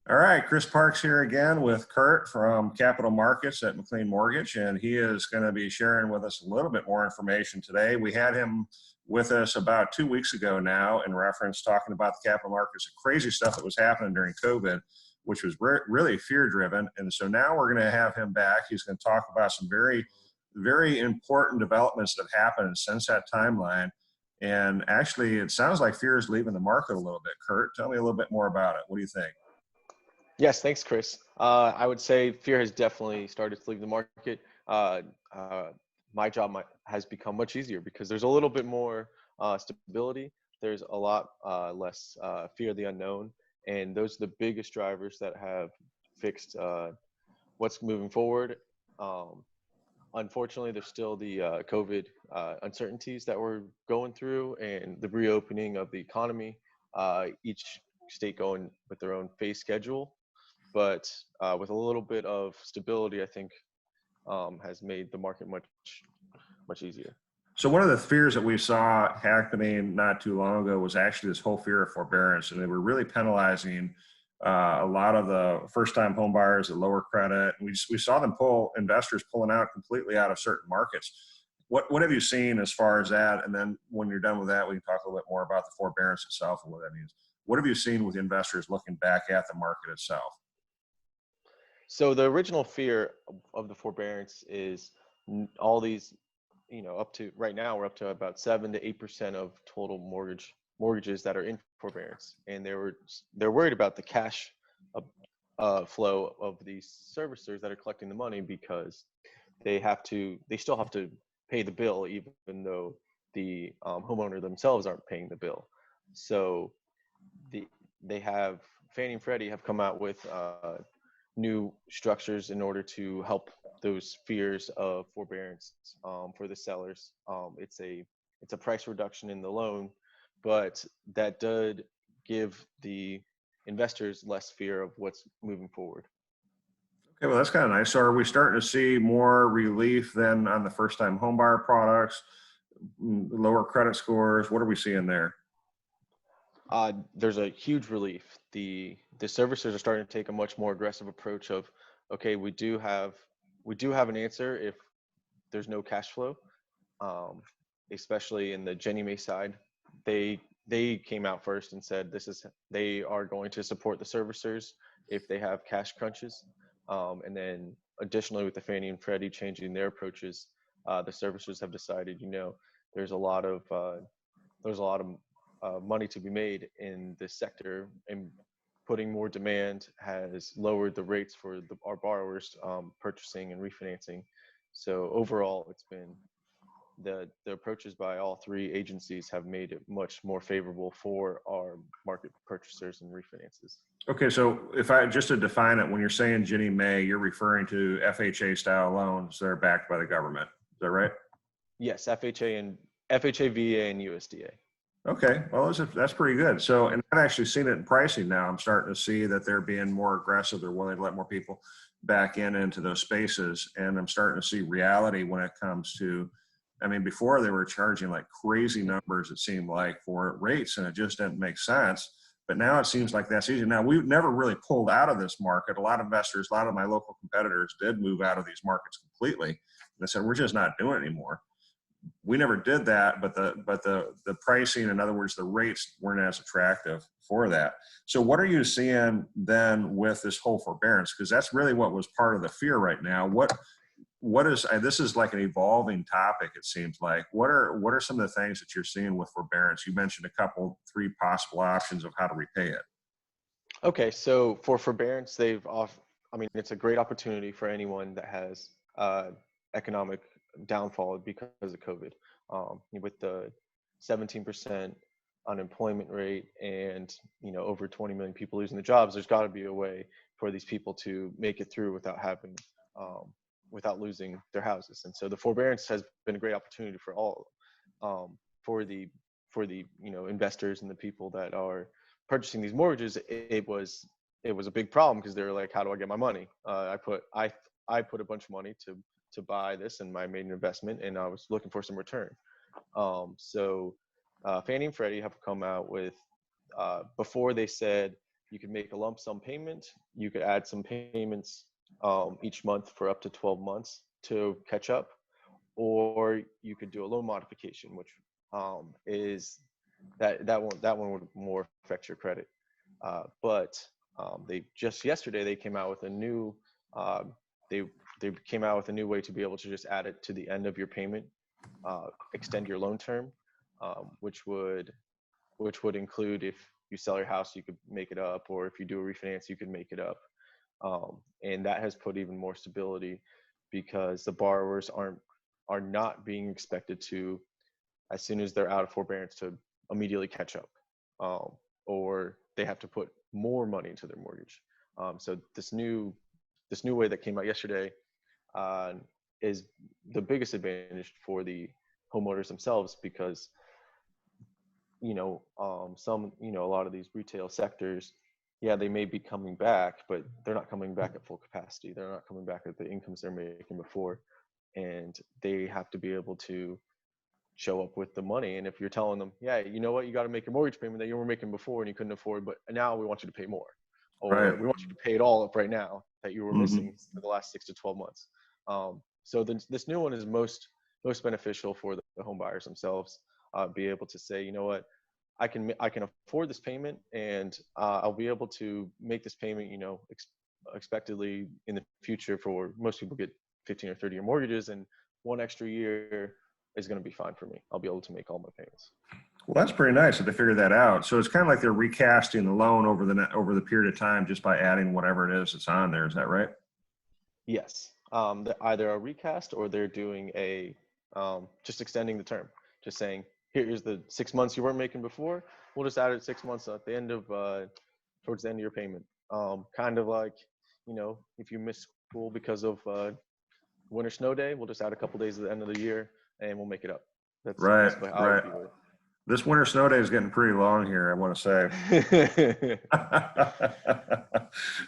All right, Chris Parks here again with Kurt from Capital Markets at McLean Mortgage, and he is going to be sharing with us a little bit more information today. We had him with us about 2 weeks ago now in reference talking about the capital markets, the crazy stuff that was happening during COVID, which was really fear-driven. And so now we're going to have him back. He's going to talk about some very important developments that have happened since that timeline. And actually, it sounds like fear is leaving the market a little bit. Kurt, tell me a little bit more about it. What do you think? Yes, thanks, Chris. I would say fear has definitely started to leave the market. My job has become much easier because there's a little bit more stability. There's a lot less fear of the unknown, and those are the biggest drivers that have fixed what's moving forward. Unfortunately, there's still the COVID uncertainties that we're going through and the reopening of the economy, each state going with their own phase schedule. But with a little bit of stability, I think has made the market much easier. So one of the fears that we saw happening not too long ago was actually this whole fear of forbearance, and they were really penalizing a lot of the first-time home buyers at lower credit. We saw them investors pulling out completely out of certain markets. What have you seen as far as that? And then when you're done with that, we can talk a little bit more about the forbearance itself and what that means. What have you seen with investors looking back at the market itself? So the original fear of the forbearance is all these, up to right now, we're up to about 7 to 8% of total mortgages that are in forbearance. And they're worried about the cash flow of these servicers that are collecting the money because they still have to pay the bill, even though the homeowner themselves aren't paying the bill. So Fannie and Freddie have come out with new structures in order to help those fears of forbearance for the sellers. It's a price reduction in the loan, but that did give the investors less fear of what's moving forward. Okay, well, that's kind of nice. So are we starting to see more relief then on the first-time homebuyer products, lower credit scores? What are we seeing there? There's a huge relief. The servicers are starting to take a much more aggressive approach of, okay, we do have an answer if there's no cash flow, especially in the Ginnie Mae side. They came out first and said they are going to support the servicers if they have cash crunches, and then additionally with the Fannie and Freddie changing their approaches, the servicers have decided there's a lot of money to be made in this sector, and putting more demand has lowered the rates for our borrowers purchasing and refinancing. So overall, it's been the approaches by all three agencies have made it much more favorable for our market purchasers and refinances. Okay, so just to define it, when you're saying Ginnie Mae, you're referring to FHA style loans that are backed by the government. Is that right? Yes, FHA, VA, and USDA. Okay, well, that's pretty good. So, and I've actually seen it in pricing now. I'm starting to see that they're being more aggressive. They're willing to let more people back into those spaces. And I'm starting to see reality when it comes to, before they were charging like crazy numbers, it seemed like, for rates, and it just didn't make sense. But now it seems like that's easy. Now, we've never really pulled out of this market. A lot of investors, a lot of my local competitors did move out of these markets completely. They said, we're just not doing it anymore. We never did that, but the pricing, in other words, the rates weren't as attractive for that. So what are you seeing then with this whole forbearance? Because that's really what was part of the fear right now. What is, this is like an evolving topic, it seems like. What are some of the things that you're seeing with forbearance? You mentioned three possible options of how to repay it. Okay, so for forbearance, it's a great opportunity for anyone that has economic downfall because of COVID. With the 17% unemployment rate and over 20 million people losing their jobs, there's got to be a way for these people to make it through without losing their houses. And so the forbearance has been a great opportunity for all, for the investors and the people that are purchasing these mortgages. It was a big problem because they were like, how do I get my money? I put a bunch of money to buy this, and I made an investment, and I was looking for some return. So Fannie and Freddie have come out with, before they said you could make a lump sum payment. You could add some payments each month for up to 12 months to catch up, or you could do a loan modification, which is that one would more affect your credit. But they just yesterday they came out with a new they came out with a new way to be able to just add it to the end of your payment, extend your loan term, which would include if you sell your house, you could make it up, or if you do a refinance, you could make it up. And that has put even more stability because the borrowers are not being expected to, as soon as they're out of forbearance, to immediately catch up, or they have to put more money into their mortgage. So this new way that came out yesterday is the biggest advantage for the homeowners themselves, because a lot of these retail sectors, yeah, they may be coming back, but they're not coming back at full capacity. They're not coming back at the incomes they're making before, and they have to be able to show up with the money. And if you're telling them, yeah, you know what, you got to make your mortgage payment that you were making before and you couldn't afford, but now we want you to pay more, or Right. we want you to pay it all up right now that you were missing for the last 6 to 12 months. So this new one is most beneficial for the home buyers themselves. Be able to say, you know what, I can afford this payment, and I'll be able to make this payment, expectedly in the future. For most people get 15 or 30 year mortgages, and 1 extra year is going to be fine for me. I'll be able to make all my payments. Well, that's pretty nice that they figured that out. So it's kind of like they're recasting the loan over the period of time just by adding whatever it is that's on there. Is that right? Yes. They're either a recast, or they're doing just extending the term, just saying, here's the 6 months you weren't making before. We'll just add it 6 months at the end of, towards the end of your payment. Kind of like, if you miss school because of winter snow day, we'll just add a couple days at the end of the year and we'll make it up. That's Right. basically how I would view it. This winter snow day is getting pretty long here, I want to say.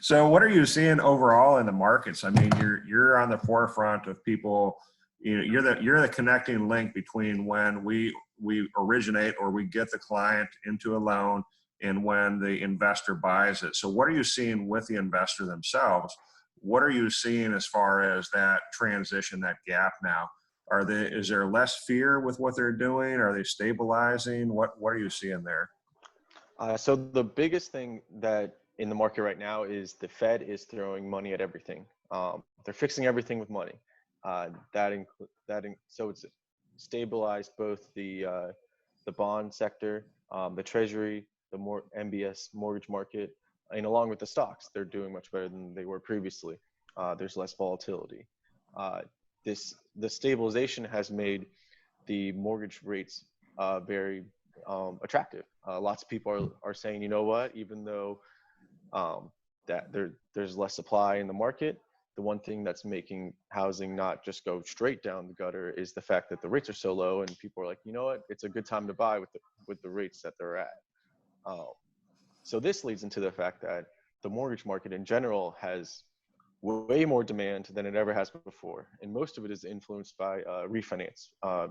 So what are you seeing overall in the markets? I mean, you're on the forefront of people, you're the connecting link between when we originate or we get the client into a loan and when the investor buys it. So what are you seeing with the investor themselves? What are you seeing as far as that transition, that gap now? Is there less fear with what they're doing? Are they stabilizing? What are you seeing there? So the biggest thing that in the market right now is the Fed is throwing money at everything. They're fixing everything with money. So it's stabilized both the bond sector, the Treasury, the MBS mortgage market, and along with the stocks, they're doing much better than they were previously. There's less volatility. The stabilization has made the mortgage rates very attractive. Lots of people are saying, you know what, even though that there's less supply in the market, the one thing that's making housing not just go straight down the gutter is the fact that the rates are so low, and people are like, you know what, it's a good time to buy with the rates that they're at. So this leads into the fact that the mortgage market in general has way more demand than it ever has before, and most of it is influenced by refinance. A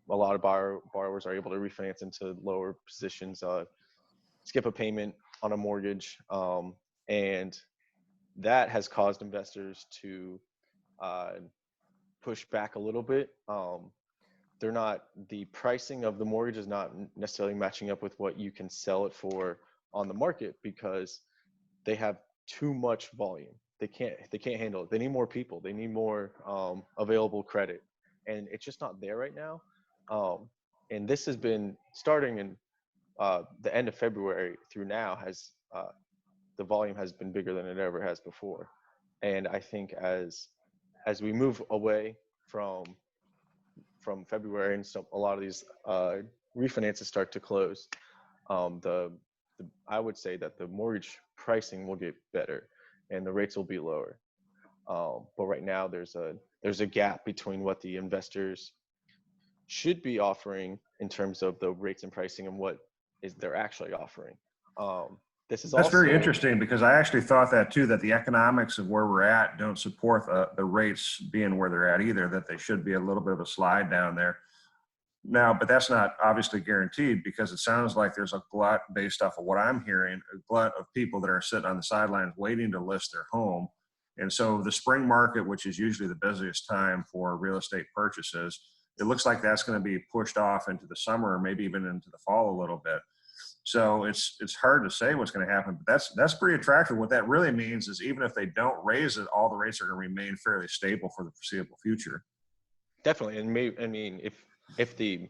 lot of borrowers are able to refinance into lower positions, skip a payment on a mortgage, and that has caused investors to push back a little bit. The pricing of the mortgage is not necessarily matching up with what you can sell it for on the market, because they have too much volume. They can't handle it. They need more people. They need more available credit, and it's just not there right now. And this has been starting in the end of February through now. The volume has been bigger than it ever has before. And I think as we move away from February, and so a lot of these refinances start to close, I would say that the mortgage pricing will get better and the rates will be lower. But right now there's a gap between what the investors should be offering in terms of the rates and pricing and what they're actually offering. That's very interesting, because I actually thought that too, that the economics of where we're at don't support the rates being where they're at either, that they should be a little bit of a slide down there. Now, but that's not obviously guaranteed, because it sounds like there's a glut, based off of what I'm hearing, a glut of people that are sitting on the sidelines waiting to list their home. And so the spring market, which is usually the busiest time for real estate purchases, it looks like that's going to be pushed off into the summer, maybe even into the fall a little bit. So it's hard to say what's going to happen, but that's pretty attractive. What that really means is, even if they don't raise it, all the rates are going to remain fairly stable for the foreseeable future. Definitely. And maybe, I mean, if the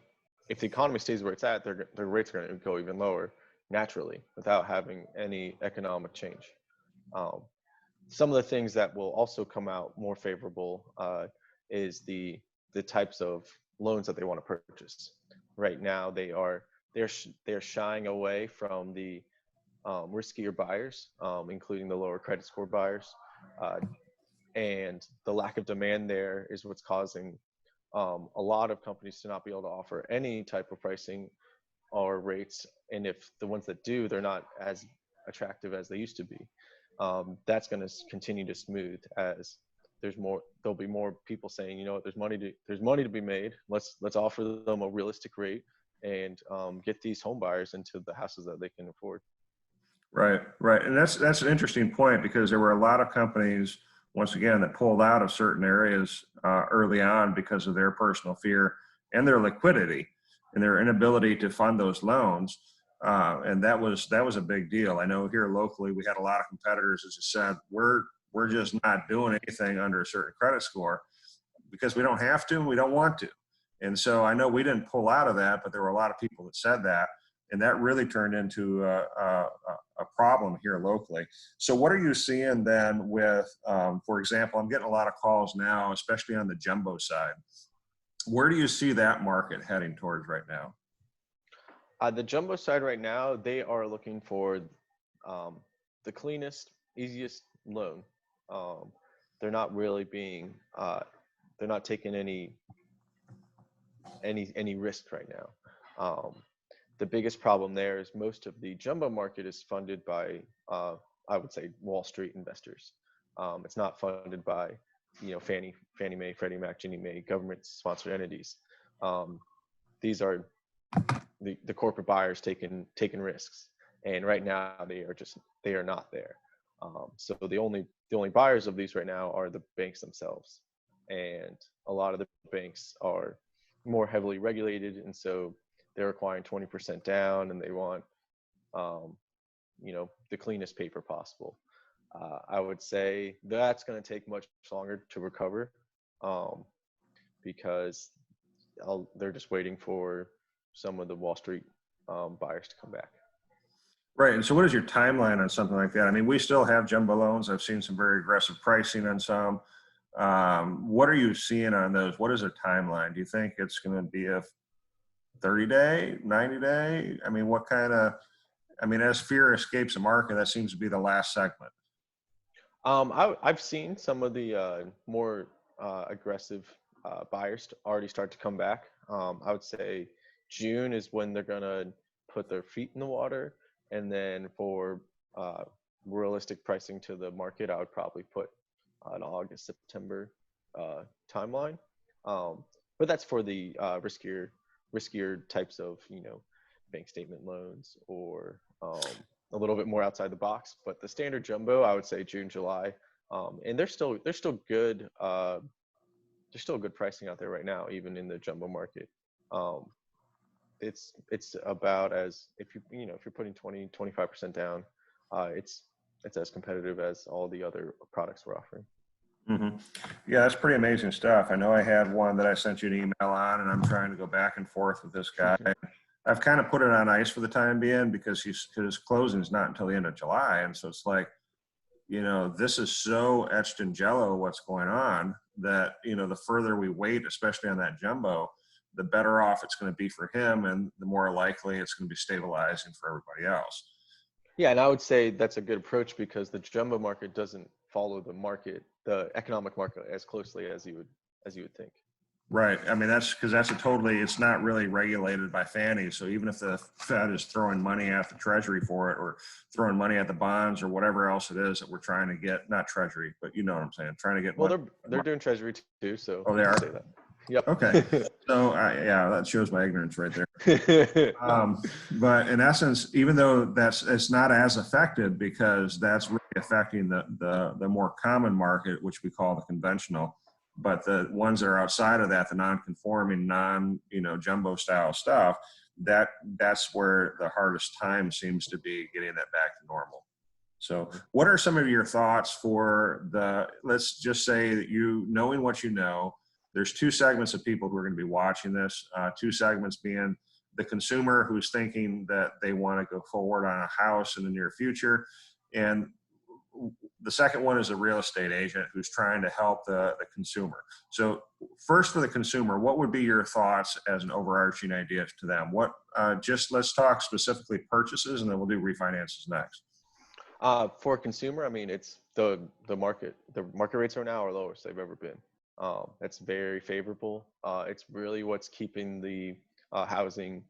economy stays where it's at, their rates are going to go even lower naturally without having any economic change. Some of the things that will also come out more favorable is the types of loans that they want to purchase. Right now, they're shying away from the riskier buyers, including the lower credit score buyers, and the lack of demand there is what's causing a lot of companies to not be able to offer any type of pricing or rates. And if the ones that do, they're not as attractive as they used to be. That's going to continue to smooth as there'll be more people saying, you know what, there's money to be made. Let's offer them a realistic rate and get these home buyers into the houses that they can afford. Right. And that's an interesting point, because there were a lot of companies, once again, that pulled out of certain areas early on because of their personal fear and their liquidity and their inability to fund those loans. And that was a big deal. I know here locally, we had a lot of competitors, as you said, we're just not doing anything under a certain credit score because we don't have to and we don't want to. And so I know we didn't pull out of that, but there were a lot of people that said that, and that really turned into a problem here locally. So what are you seeing then with, for example, I'm getting a lot of calls now, especially on the jumbo side. Where do you see that market heading towards right now? The jumbo side right now, they are looking for the cleanest, easiest loan. They're not really being, they're not taking any risk right now. The biggest problem there is most of the jumbo market is funded by, I would say, Wall Street investors. It's not funded by, Fannie Mae, Freddie Mac, Ginnie Mae, government-sponsored entities. These are the corporate buyers taking risks, and right now they are not there. So the only buyers of these right now are the banks themselves, and a lot of the banks are more heavily regulated, and so they're requiring 20% down, and they want, the cleanest paper possible. I would say that's going to take much longer to recover, because they're just waiting for some of the Wall Street buyers to come back. Right. And so what is your timeline on something like that? I mean, we still have jumbo loans. I've seen some very aggressive pricing on some. What are you seeing on those? What is their timeline? Do you think it's going to be a 30-day, 90-day? I mean, as fear escapes the market, that seems to be the last segment. I've seen some of the more aggressive buyers already start to come back. I would say June is when they're going to put their feet in the water. And then for realistic pricing to the market, I would probably put an August, September timeline. But that's for the riskier types of, bank statement loans, or a little bit more outside the box. But the standard jumbo, I would say June, July. And there's still good there's still good pricing out there right now, even in the jumbo market. It's about as if you're putting 20-25% down, it's as competitive as all the other products we're offering. Mm-hmm. Yeah, that's pretty amazing stuff. I know I had one that I sent you an email on, and I'm trying to go back and forth with this guy. I've kind of put it on ice for the time being because his closing is not until the end of July. And so it's like, this is so etched in jello what's going on that, the further we wait, especially on that jumbo, the better off it's going to be for him, and the more likely it's going to be stabilizing for everybody else. Yeah, and I would say that's a good approach because the jumbo market doesn't follow the economic market as closely as you would think. Right. I mean, it's not really regulated by Fannie. So even if the Fed is throwing money at the Treasury for it, or throwing money at the bonds, or whatever else it is that we're trying to get, not Treasury, but you know what I'm saying, trying to get Well, they're doing Treasury too. So oh, they are? say that. Yep. Okay. So yeah, that shows my ignorance right there. But in essence, even though it's not as affected because that's really affecting the more common market, which we call the conventional, but the ones that are outside of that, the non-conforming, jumbo style stuff, that's where the hardest time seems to be getting that back to normal. So what are some of your thoughts for let's just say that knowing what you know, there's two segments of people who are going to be watching this, two segments being the consumer who's thinking that they want to go forward on a house in the near future. And the second one is a real estate agent who's trying to help the consumer. So first for the consumer, what would be your thoughts as an overarching idea to them? Let's talk specifically purchases and then we'll do refinances next. For a consumer, I mean, it's the market. The market rates are now our lowest they've ever been. That's very favorable. It's really what's keeping the housing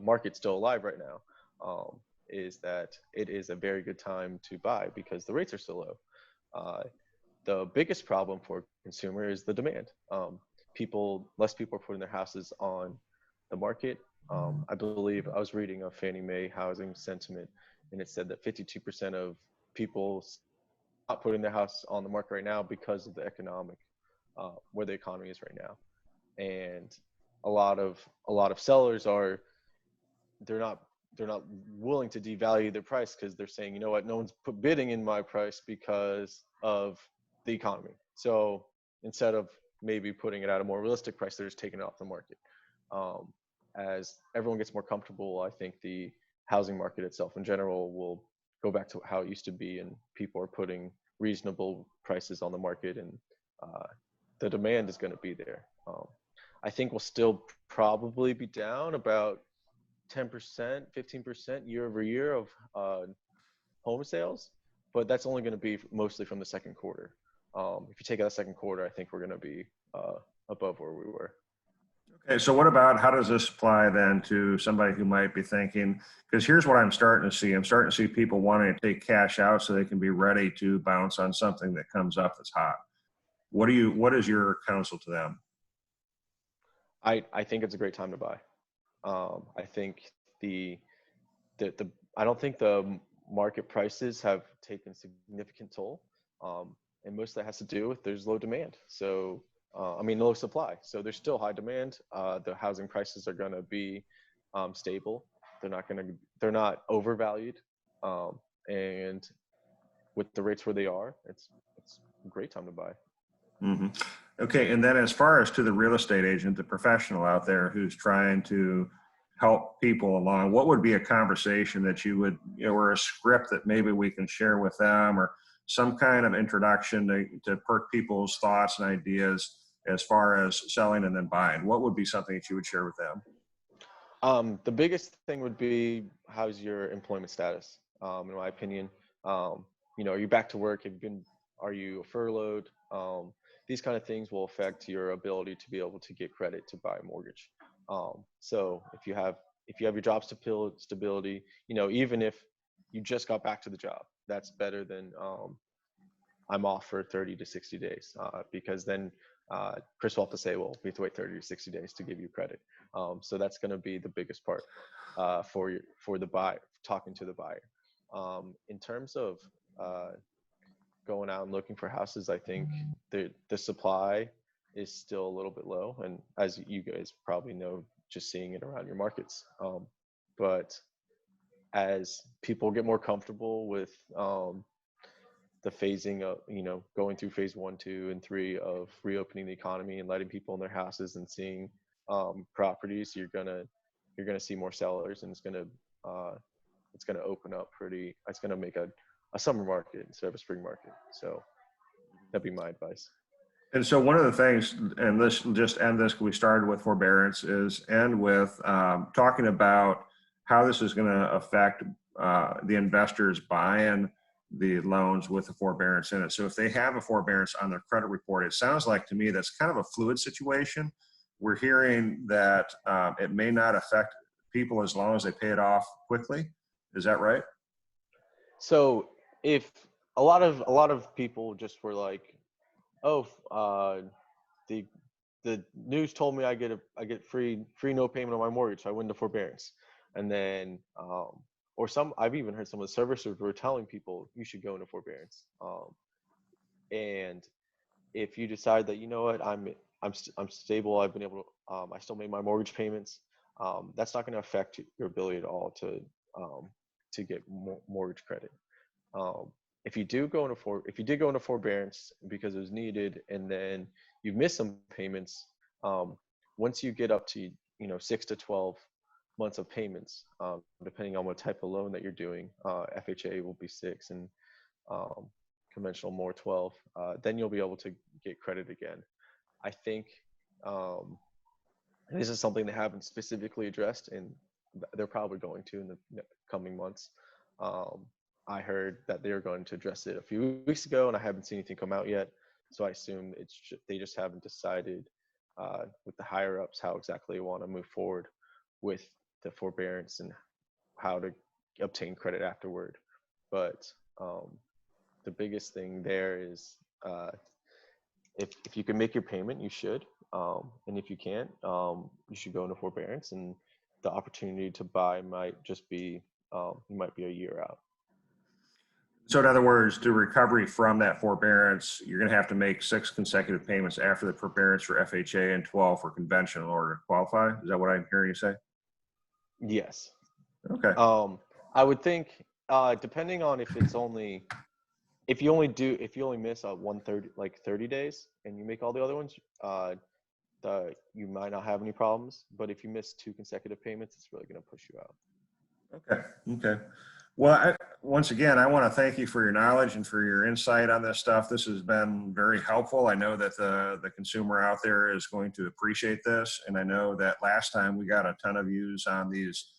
market still alive right now. Is that it is a very good time to buy because the rates are so low. The biggest problem for a consumer is the demand. Less people are putting their houses on the market. I believe I was reading a Fannie Mae housing sentiment, and it said that 52% of people not putting their house on the market right now because of the where the economy is right now. And a lot of sellers they're not willing to devalue their price because they're saying, you know what, no one's bidding in my price because of the economy. So instead of maybe putting it at a more realistic price, they're just taking it off the market. As everyone gets more comfortable, I think the housing market itself in general will go back to how it used to be, and people are putting reasonable prices on the market, and the demand is going to be there. I think we'll still probably be down about 10%, 15% year over year of home sales, but that's only going to be mostly from the second quarter. If you take out the second quarter, I think we're going to be above where we were. Okay, so what about how does this apply then to somebody who might be thinking, because here's what I'm starting to see. I'm starting to see people wanting to take cash out so they can be ready to bounce on something that comes up that's hot. What is your counsel to them? I think it's a great time to buy. I think I don't think the market prices have taken significant toll. And most of that has to do with there's low demand. So low supply. So there's still high demand. The housing prices are going to be stable. They're not overvalued. And with the rates where they are, it's a great time to buy. Mm-hmm. Okay, and then as far as to the real estate agent, the professional out there who's trying to help people along, what would be a conversation that you would, or a script that maybe we can share with them, or some kind of introduction to perk people's thoughts and ideas as far as selling and then buying? What would be something that you would share with them? The biggest thing would be, how's your employment status? In my opinion, are you back to work? Are you furloughed? These kind of things will affect your ability to be able to get credit to buy a mortgage. So if you have your job stability, even if you just got back to the job, that's better than I'm off for 30 to 60 days, because then Chris will have to say, well, we have to wait 30 to 60 days to give you credit. So that's going to be the biggest part for the buyer, talking to the buyer. In terms of going out and looking for houses, I think the supply is still a little bit low, and as you guys probably know, just seeing it around your markets. But as people get more comfortable with the phasing of, going through phase 1, 2, and 3 of reopening the economy and letting people in their houses and seeing properties, you're gonna see more sellers, and it's gonna open up it's gonna make a summer market instead of a spring market. So that'd be my advice. And so one of the things, and this just end this, we started with forbearance, is end with talking about how this is going to affect the investors buying the loans with the forbearance in it. So if they have a forbearance on their credit report, it sounds like to me that's kind of a fluid situation. We're hearing that it may not affect people as long as they pay it off quickly. Is that right? So if a lot of people just were like, oh, the the news told me I get free no payment on my mortgage, so I went into forbearance. And then I've even heard some of the servicers were telling people you should go into forbearance. And if you decide that, you know what, I'm stable, I've been able to, I still make my mortgage payments, that's not going to affect your ability at all to get mortgage credit. If you did go into forbearance because it was needed, and then you missed some payments, once you get up to 6 to 12 months of payments, depending on what type of loan that you're doing, FHA will be 6 and conventional more 12. Then you'll be able to get credit again. I think this is something they haven't specifically addressed, and they're probably going to in the coming months. I heard that they're going to address it a few weeks ago, and I haven't seen anything come out yet. So I assume they just haven't decided with the higher ups how exactly they want to move forward with the forbearance and how to obtain credit afterward. But the biggest thing there is if you can make your payment, you should. And if you can't, you should go into forbearance, and the opportunity to buy might just be, you might be a year out. So in other words, to recovery from that forbearance, you're going to have to make 6 consecutive payments after the forbearance for FHA and 12 for conventional in order to qualify. Is that what I'm hearing you say? Yes. Okay. I would think, depending on if you only miss 30 days and you make all the other ones, you might not have any problems. But if you miss 2 consecutive payments, it's really going to push you out. Okay. Well, once again, I want to thank you for your knowledge and for your insight on this stuff. This has been very helpful. I know that the consumer out there is going to appreciate this. And I know that last time we got a ton of views on these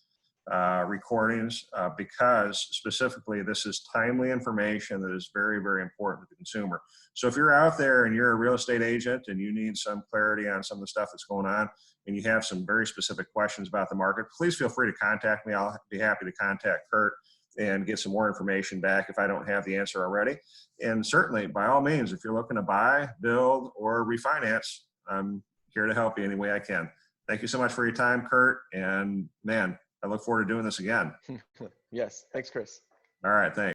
recordings because specifically this is timely information that is very, very important to the consumer. So if you're out there and you're a real estate agent and you need some clarity on some of the stuff that's going on and you have some very specific questions about the market, please feel free to contact me. I'll be happy to contact Kurt and get some more information back if I don't have the answer already. And certainly, by all means, if you're looking to buy, build, or refinance, I'm here to help you any way I can. Thank you so much for your time, Kurt. And man, I look forward to doing this again. Yes. Thanks, Chris. All right. Thanks.